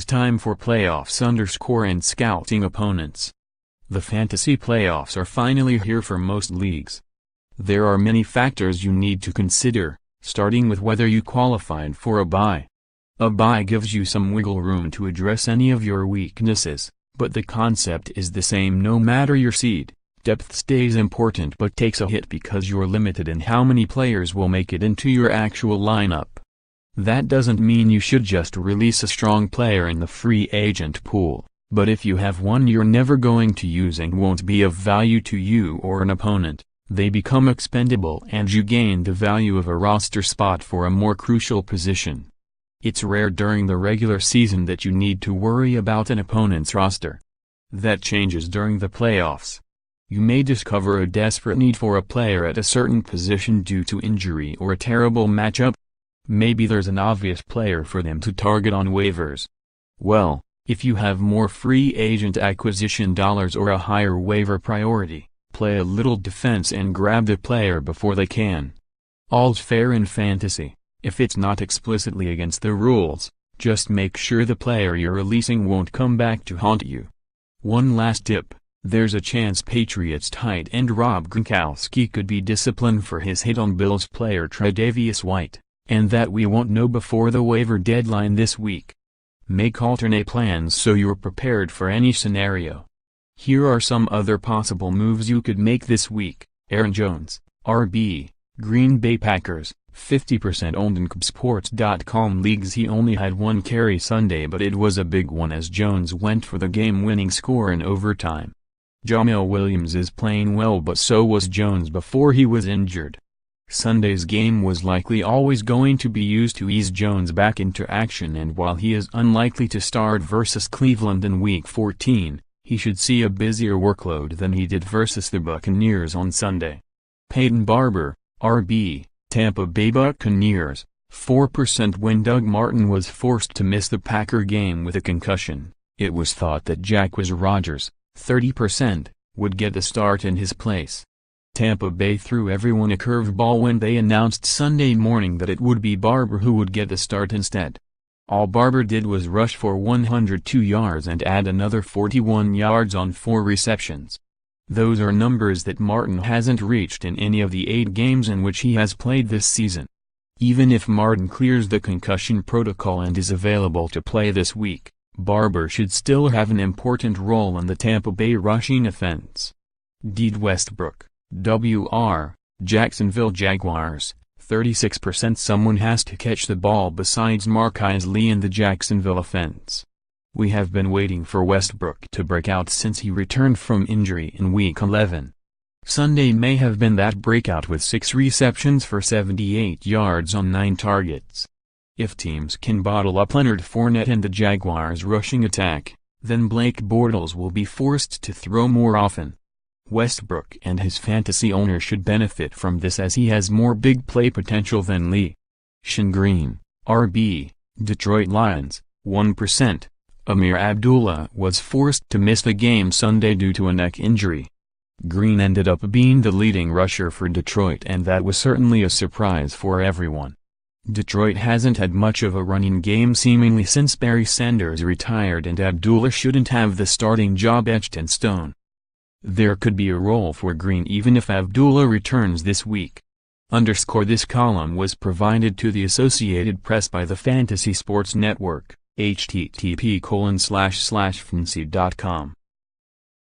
time for playoffs and scouting opponents. The fantasy playoffs are finally here for most leagues. There are many factors you need to consider, starting with whether you qualified for a bye. A bye gives you some wiggle room to address any of your weaknesses, but the concept is the same no matter your seed. Depth stays important but takes a hit because you're limited in how many players will make it into your actual lineup. That doesn't mean you should just release a strong player in the free agent pool, but if you have one you're never going to use and won't be of value to you or an opponent, they become expendable and you gain the value of a roster spot for a more crucial position. It's rare during the regular season that you need to worry about an opponent's roster. That changes during the playoffs. You may discover a desperate need for a player at a certain position due to injury or a terrible matchup. Maybe there's an obvious player for them to target on waivers. Well, if you have more free agent acquisition dollars or a higher waiver priority, play a little defense and grab the player before they can. All's fair in fantasy, if it's not explicitly against the rules, just make sure the player you're releasing won't come back to haunt you. One last tip, there's a chance Patriots tight end Rob Gronkowski could be disciplined for his hit on Bills player Tre'Davious White, and that we won't know before the waiver deadline this week. Make alternate plans so you're prepared for any scenario. Here are some other possible moves you could make this week. Aaron Jones, RB, Green Bay Packers, 50% owned in CubSports.com leagues. He only had one carry Sunday but it was a big one as Jones went for the game-winning score in overtime. Jamal Williams is playing well but so was Jones before he was injured. Sunday's game was likely always going to be used to ease Jones back into action, and while he is unlikely to start versus Cleveland in Week 14, he should see a busier workload than he did versus the Buccaneers on Sunday. Peyton Barber, RB, Tampa Bay Buccaneers, 4% when Doug Martin was forced to miss the Packer game with a concussion. It was thought that Jacquizz Rodgers, 30%, would get the start in his place. Tampa Bay threw everyone a curveball when they announced Sunday morning that it would be Barber who would get the start instead. All Barber did was rush for 102 yards and add another 41 yards on 4 receptions. Those are numbers that Martin hasn't reached in any of the 8 games in which he has played this season. Even if Martin clears the concussion protocol and is available to play this week, Barber should still have an important role in the Tampa Bay rushing offense. Dede Westbrook, WR, Jacksonville Jaguars, 36% someone has to catch the ball besides Marquise Lee in the Jacksonville offense. We have been waiting for Westbrook to break out since he returned from injury in Week 11. Sunday may have been that breakout with 6 receptions for 78 yards on 9 targets. If teams can bottle up Leonard Fournette and the Jaguars' rushing attack, then Blake Bortles will be forced to throw more often. Westbrook and his fantasy owner should benefit from this as he has more big play potential than Lee. Shin Green, RB, Detroit Lions, 1%. Amir Abdullah was forced to miss the game Sunday due to a neck injury. Green ended up being the leading rusher for Detroit and that was certainly a surprise for everyone. Detroit hasn't had much of a running game seemingly since Barry Sanders retired and Abdullah shouldn't have the starting job etched in stone. There could be a role for Green even if Abdullah returns this week. This column was provided to the Associated Press by the Fantasy Sports Network, http://fantasy.com.